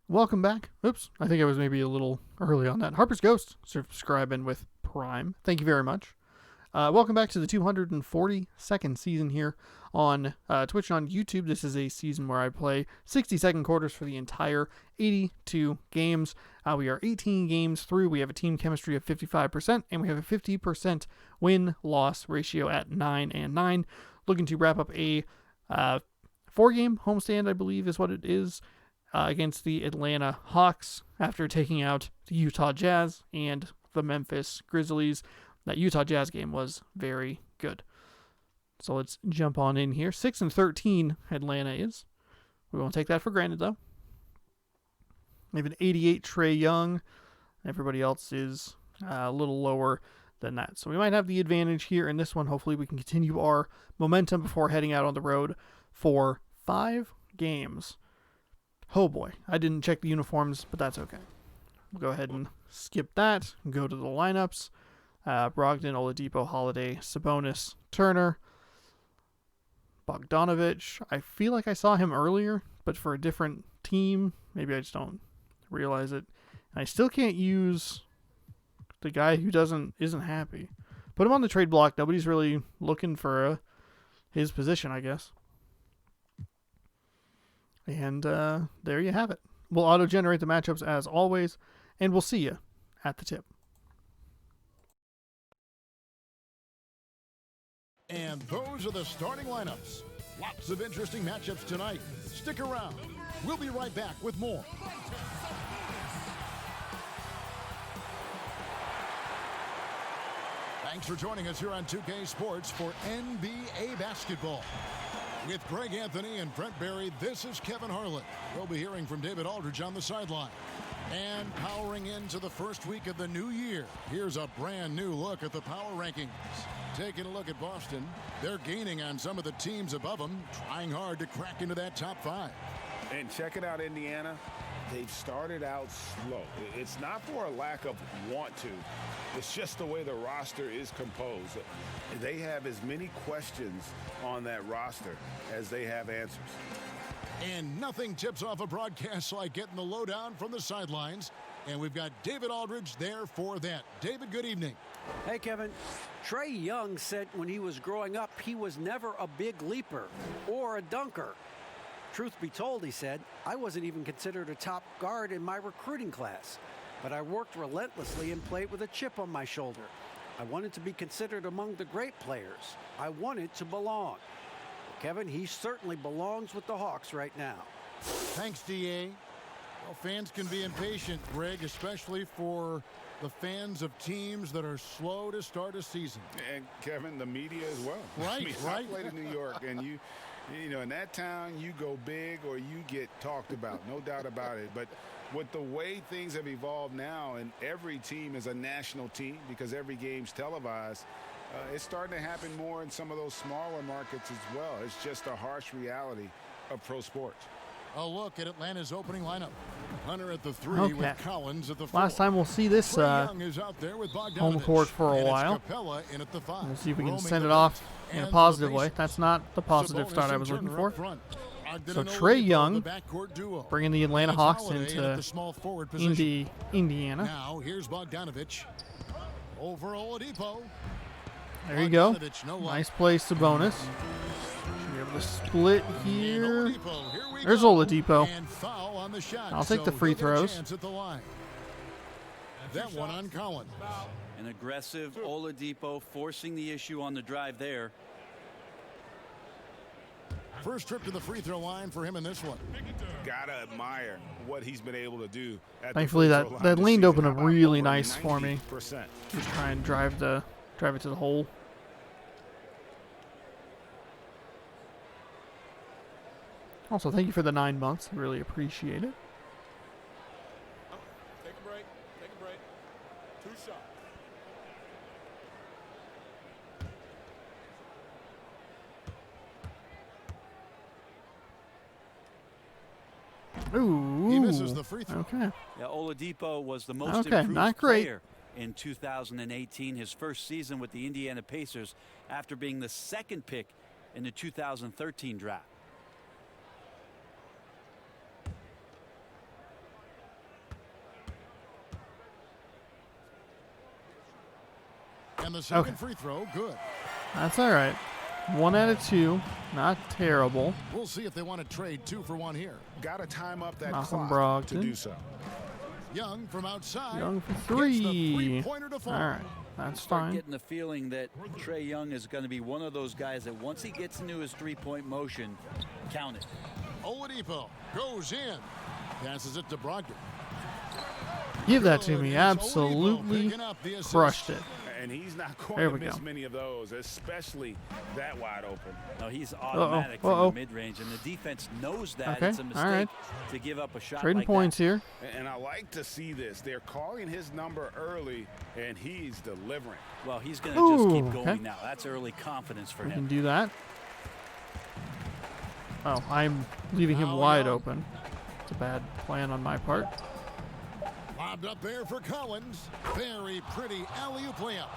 Welcome back. Oops, I think I was maybe a little early on that. Harper's Ghost subscribing with Prime. Thank you very much. Welcome back to the 242nd season here on Twitch and on YouTube. This is a season where I play 60-second quarters for the entire 82 games. We are 18 games through. We have a team chemistry of 55%, and we have a 50% win-loss ratio at 9-9. Looking to wrap up a 4-game homestand, I believe is what it is, against the Atlanta Hawks after taking out the Utah Jazz and the Memphis Grizzlies. That Utah Jazz game was very good. So let's jump on in here. 6-13 Atlanta is. We won't take that for granted, though. We have an 88 Trae Young. Everybody else is a little lower than that. So we might have the advantage here in this one. Hopefully we can continue our momentum before heading out on the road for 5 games. Oh boy, I didn't check the uniforms, but that's okay. We'll go ahead and skip that and go to the lineups. Brogdon, Oladipo, Holiday, Sabonis, Turner, Bogdanovic. I feel like I saw him earlier, but for a different team. Maybe I just don't realize it. And I still can't use the guy who isn't happy. Put him on the trade block. Nobody's really looking for his position, I guess. And there you have it. We'll auto-generate the matchups as always, and we'll see you at the tip. And those are the starting lineups. Lots of interesting matchups tonight. Stick around. We'll be right back with more. Thanks for joining us here on 2K Sports for NBA basketball. With Greg Anthony and Brent Barry, this is Kevin Harlan. We'll be hearing from David Aldridge on the sideline. And powering into the first week of the new year, here's a brand new look at the power rankings. Taking a look at Boston, they're gaining on some of the teams above them, trying hard to crack into that top 5. And check it out, Indiana. They've started out slow. It's not for a lack of want to. It's just the way the roster is composed. They have as many questions on that roster as they have answers. And nothing tips off a broadcast like getting the lowdown from the sidelines. And we've got David Aldridge there for that. David, good evening. Hey, Kevin. Trae Young said when he was growing up, he was never a big leaper or a dunker. Truth be told, he said, I wasn't even considered a top guard in my recruiting class. But I worked relentlessly and played with a chip on my shoulder. I wanted to be considered among the great players. I wanted to belong. Kevin, he certainly belongs with the Hawks right now. Thanks, D.A. Well, fans can be impatient, Greg, especially for the fans of teams that are slow to start a season. And, Kevin, the media as well. Right, I played in New York, and you know, in that town, you go big or you get talked about, no doubt about it. But with the way things have evolved now, and every team is a national team because every game's televised, it's starting to happen more in some of those smaller markets as well. It's just a harsh reality of pro sports. A look at Atlanta's opening lineup. Hunter at the 3 with Collins at the 4. Last time we'll see this home court for a while. In at the 5. We'll see if we can send it off in a positive way. That's not the positive start I was looking for. So Trae Young bringing the Atlanta Hawks into Indiana. Now here's Bogdanovic over Oladipo. There you go. Nice play, Sabonis. Should be able to split here. There's Oladipo. I'll take the free throws. That one on Collins. An aggressive Oladipo forcing the issue on the drive there. First trip to the free throw line for him in this one. Gotta admire what he's been able to do. Thankfully, that leaned open up really nice for me. Just try and drive it to the hole. Also, thank you for the 9 months. I really appreciate it. Take a break. Take a break. 2 shots. Ooh. He misses the free throw. Okay. Yeah, Oladipo was the most improved not great. player in 2018, his first season with the Indiana Pacers after being the 2nd pick in the 2013 draft. And the second free throw, good. That's all right. 1 out of 2. Not terrible. We'll see if they want to trade 2 for 1 here. Got to time up that Malcolm clock to Brogdon. do so. Young from outside. Young for gets the 3. three-pointer to fall. All right. That's Start fine. getting the feeling that Trae Young is going to be one of those guys that once he gets into his three-point motion, count it. Oladipo goes in. Passes it to Brogdon. Give that to me. Good. It's Absolutely Oladipo picking up the assist. crushed it. And he's not There going we to miss go. many of those, especially that wide open. No, he's automatic from the mid-range, and the defense knows that. Okay, It's a all mistake right. to give up a shot Trading like points that. here. And I like to see this. They're calling his number early, and he's delivering. Well, he's going to just keep Ooh, going okay. now. That's early confidence for We can him. do that. Oh, I'm leaving him Now wide Young. open. It's a bad plan on my part. Lobbed up there for Collins. Very pretty alley-oop layup.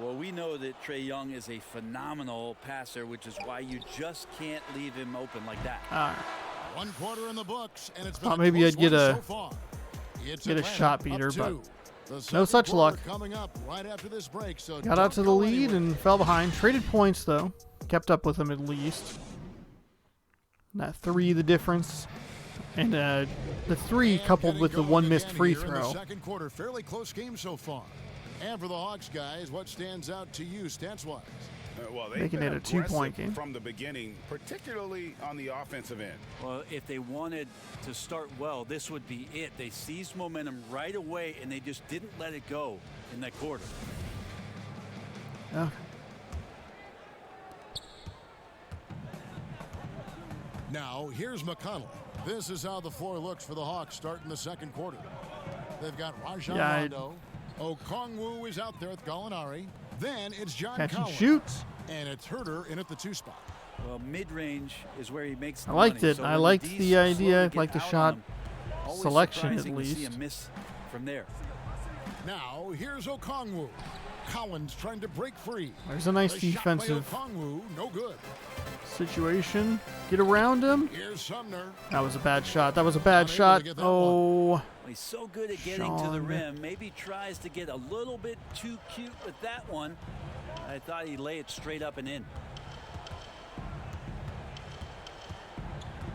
Well, we know that Trae Young is a phenomenal passer, which is why you just can't leave him open like that. All right. 1 quarter in the books, and it's been Thought a maybe close I'd get one a- so far. It's get a Atlanta shot up beater, 2. but The no second such quarter luck. Coming up right after this break, so Got out don't to the go lead anywhere. and fell behind. Traded points, though. Kept up with him at least. That 3, the difference. And the 3 And coupled getting with the going 1 missed again free here in the throw. second quarter, fairly close game so far. And for the Hawks, guys, what stands out to you stats-wise? Well, they've Making been it a 2-point aggressive game. from the beginning, particularly on the offensive end. Well, if they wanted to start well, this would be it. They seized momentum right away, and they just didn't let it go in that quarter. Okay. Now, here's McConnell. This is how the floor looks for the Hawks starting the second quarter. They've got Rajon Yeah, Rondo. Okongwu is out there with Gallinari. Then it's John Catch and Collins. shoot. And it's Herter in at the 2 spot. Well, mid-range is where he makes the I liked money. it. So I when liked D's the idea. slowly I get liked the out shot on him, always selection at surprising to see least. him miss from there. Now, here's Okongwu. Collins trying to break free. There's a nice The shot by defensive Okongwu, no good. situation. Get around him. Here's Sumner. That was a bad shot. That was a bad Unable to shot. get that Oh. Well, he's so good at getting to the Sean. rim. Maybe tries to get a little bit too cute with that one. I thought he'd lay it straight up and in.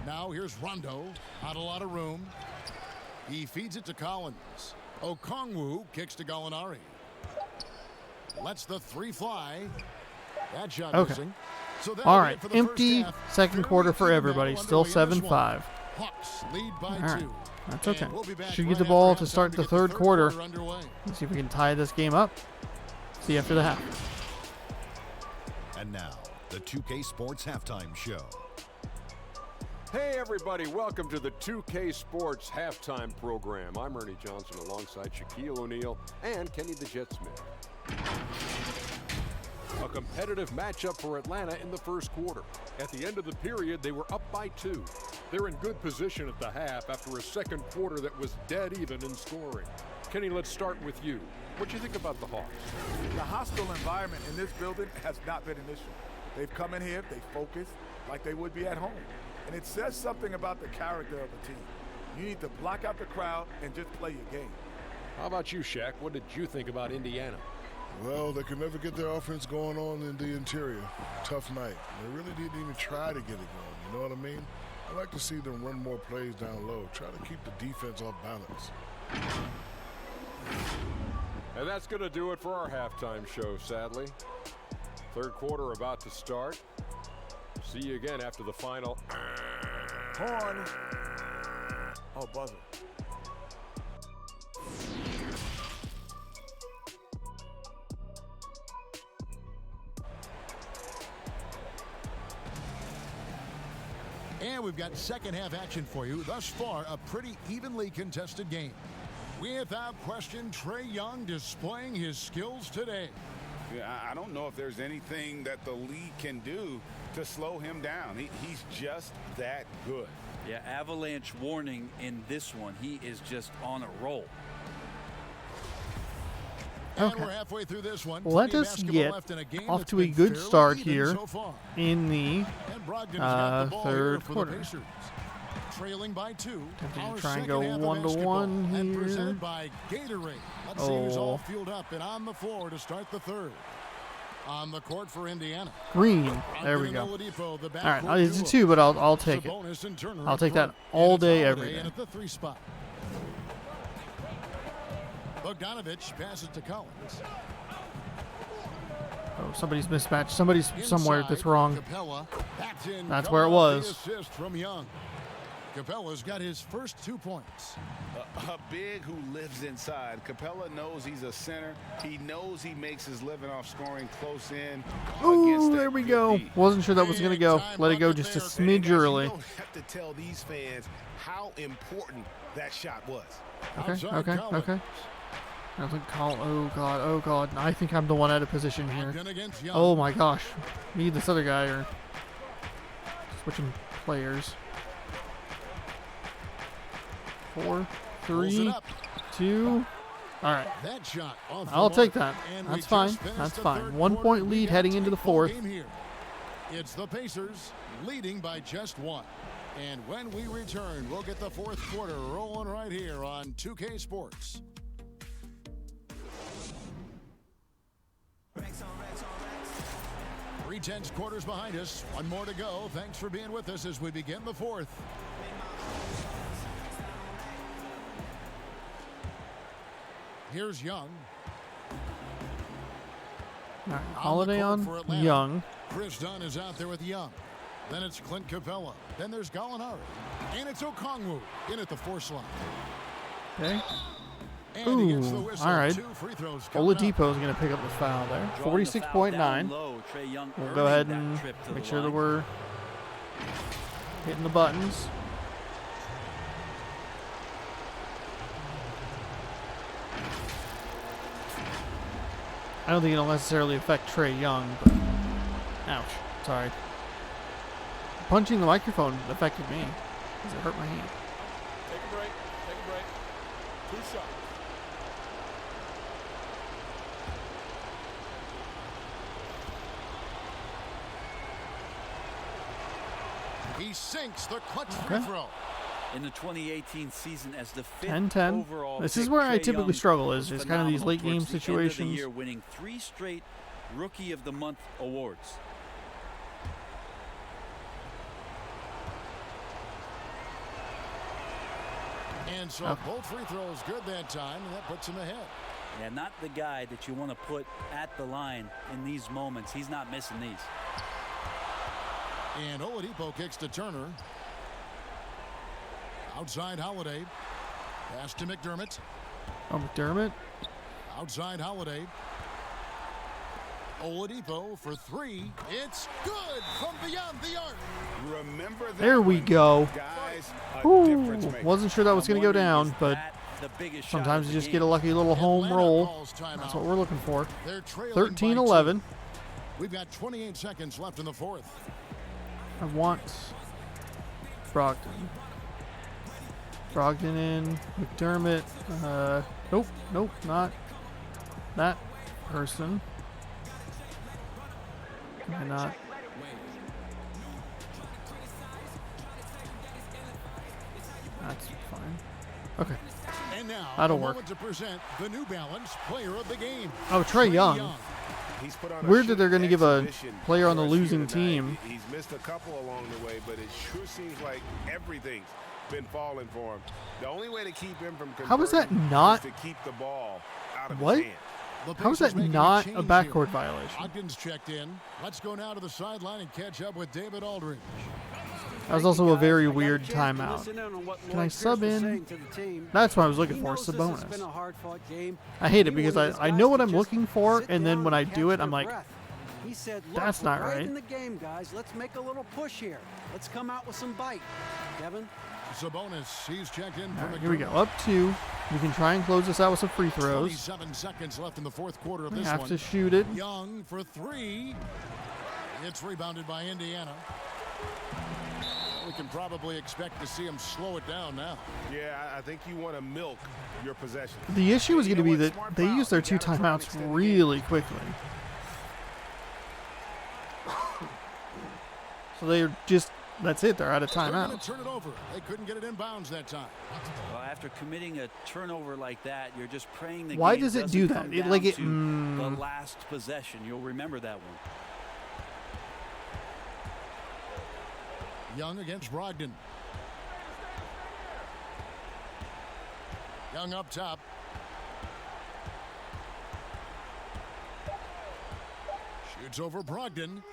Now here's Rondo. Not a lot of room. He feeds it to Collins. Okongwu kicks to Gallinari. Lets the 3 fly. That shot Okay. missing. So that'll All be right. it for the Empty first half. second Fairly quarter for even everybody. now Still underway in this 7-5. one. Hawks lead by All right. 2. That's okay. And we'll be back Should right get the after ball to halftime start the get third quarter. underway. Let's see if we can tie this game up. See you after the half. And now, the 2K Sports Halftime Show. Hey everybody, welcome to the 2K Sports Halftime Program. I'm Ernie Johnson alongside Shaquille O'Neal and Kenny the Jet Smith. A competitive matchup for Atlanta in the first quarter. At the end of the period, they were up by 2. They're in good position at the half after a second quarter that was dead even in scoring. Kenny, let's start with you. What do you think about the Hawks? The hostile environment in this building has not been an issue. They've come in here, they focus like they would be at home. And it says something about the character of a team. You need to block out the crowd and just play your game. How about you, Shaq? What did you think about Indiana? Well, they could never get their offense going on in the interior. Tough night. They really didn't even try to get it going. You know what I mean? I like to see them run more plays down low. Try to keep the defense off balance. And that's going to do it for our halftime show, sadly. Third quarter about to start. See you again after the final. Horn. Oh, buzzer. And we've got second half action for you. Thus far, a pretty evenly contested game. Without question, Trae Young displaying his skills today. Yeah, I don't know if there's anything that the league can do to slow him down. He's just that good. Yeah, avalanche warning in this one. He is just on a roll. And Okay. we're halfway through this one. Let Plenty of us basketball get left in a game off that's to a been good fairly start even here so far. in the And Brogdon's got the ball here third for quarter. the Pacers. trailing by 2. Tempted Our to try and second go half of 1-1 basketball, and here. presented by Gatorade. Let's see who's all fueled up and on the floor to start the third. On the court for Indiana. Green. There we go. All right, it's a 2, but I'll take it. I'll take that all day, every day. At the 3 spot. Bogdanovich passes to Collins. Oh, somebody's mismatched. Somebody's somewhere that's wrong. Capella, That's where it was. The assist from Young. Capella's got his first 2 points. A big who lives inside. Capella knows he's a center. He knows he makes his living off scoring close in. Ooh, there we go. Wasn't sure that was going to go. Let it go just a smidge early. You don't have to tell these fans how important that shot was. Okay. I think oh god. I think I'm the one out of position here. Oh my gosh. Me and this other guy are switching players. 4, 3, 2. All right. I'll take that. That's fine. That's fine. 1 point lead heading into the 4th. It's the Pacers leading by just 1. And when we return, we'll get the 4th quarter rolling right here on 2K Sports. 3/10 quarters behind us. 1 more to go. Thanks for being with us as we begin the 4th. Here's Young. All right, Holiday on Young. Chris Dunn is out there with Young. Then it's Clint Capella. Then there's Gallinari. And it's Okongwu in at the 4 slot. Okay. And he gets the whistle. All right. 2 free throws coming up. Oladipo is going to pick up the foul there. 46.9. We'll go ahead and make sure that we're hitting the buttons. I don't think it'll necessarily affect Trae Young, but ouch. Sorry. Punching the microphone affected me because it hurt my hand. Take a break. 2 shots. He sinks the clutch free throw. In the 2018 season as the 10-10. overall This pick, is where I Trae typically Young struggle was is kind of these phenomenal late game towards the end of the situations. year, winning 3 straight Rookie of the Month awards. And so both free throws good that time, and that puts him ahead. Yeah, not the guy that you want to put at the line in these moments. He's not missing these. And Oladipo kicks to Turner. Outside Holiday. Pass to McDermott. Oh, McDermott. Outside Holiday. Oladipo for 3. It's good from beyond the arc. Remember that. There we go. Guys, Ooh, wasn't sure that was going to go down, but sometimes you just get a lucky little home roll. That's what we're looking for. 13-11. We've got 28 seconds left in the 4th. I want Brogdon. Brogdon in. McDermott. Nope, not that person. Can I not? That's fine. Okay. And now, that'll work. To present the New Balance Player of the Game. Oh, Trae Young. He's put on Weird that they're going to give a player on the losing team. He's missed a couple along the way, but it sure seems like everything's been falling for him. The only way to keep him from how is that not? Is to keep the ball out of what? his hand. How is that not a backcourt violation? Ogden's checked in. Let's go now to the sideline and catch up with David Aldridge. That was also a very weird timeout. Can I sub in? That's what I was looking for, Sabonis. I hate it because I know what I'm looking for, and then when I do it, I'm like, that's not right. In the game, guys. Let's make a little push here. Let's come out with some bite. Kevin? Sabonis, he's checked in. Right, here we go, up 2. We can try and close this out with some free throws. 27 seconds left in the 4th quarter of this one. Have to shoot it. Young for 3. It's rebounded by Indiana. We can probably expect to see him slow it down now. Yeah, I think you want to milk your possession. The issue is going to be that they use their 2 timeouts really quickly. So they're just that's it. They're out of They're going timeout. to turn it over. They couldn't get it inbounds that time. Well, after committing a turnover like that, you're just praying the Why game does it doesn't do come that? It, down like it, to the last possession. You'll remember that one. Young against Brogdon. Young up top. Shoots over Brogdon.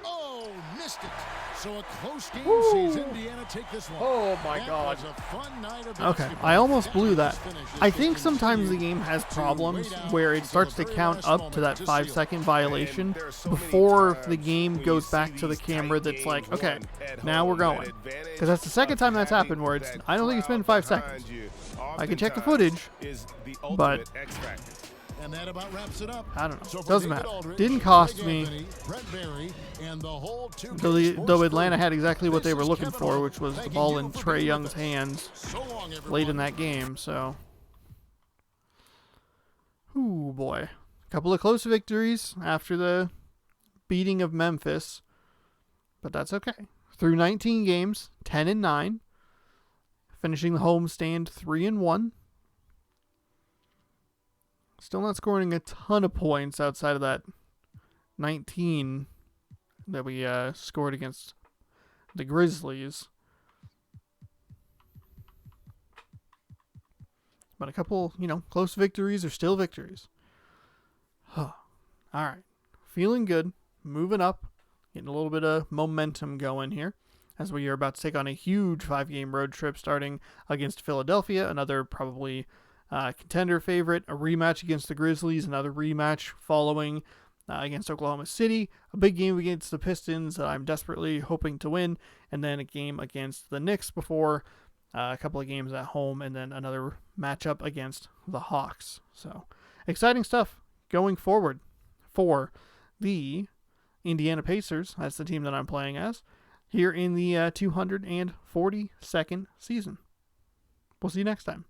Oh, missed it. So a close game sees Indiana take this one. Oh, my That God. was a fun night of Okay, basketball. I almost blew that. Finish as I they think sometimes the continue game has to problems wait out where it until starts the to very count last up to moment that to 5-second seal it. violation And there are so many before times the game when you goes see back to the these camera tight that's like, games okay, won at now we're home. going. That advantage Because that's the second of time that's having happened where it's, that I don't think it's been crowd 5 seconds. behind you I can check the oftentimes footage, is the but ultimate X factor. And that about wraps it up. I don't know. So for Doesn't David matter. Aldridge, Didn't cost Greg me. Anthony, Brent Barry, and the whole 2K Sports Though Atlanta crew, had exactly what this they were is looking Kevin for, Harlan which was the thanking ball you in for Trae being Young's with us. hands So long, everyone. late in that game. So, ooh boy, a couple of close victories after the beating of Memphis, but that's okay. Through 19 games, 10-9, finishing the homestand 3-1. Still not scoring a ton of points outside of that 19 that we scored against the Grizzlies. But a couple, close victories are still victories. All right. Feeling good. Moving up. Getting a little bit of momentum going here as we are about to take on a huge 5-game road trip starting against Philadelphia, another probably contender favorite, a rematch against the Grizzlies, another rematch following against Oklahoma City, a big game against the Pistons that I'm desperately hoping to win, and then a game against the Knicks before a couple of games at home, and then another matchup against the Hawks. So exciting stuff going forward for the Indiana Pacers. That's the team that I'm playing as here in the 242nd season. We'll see you next time.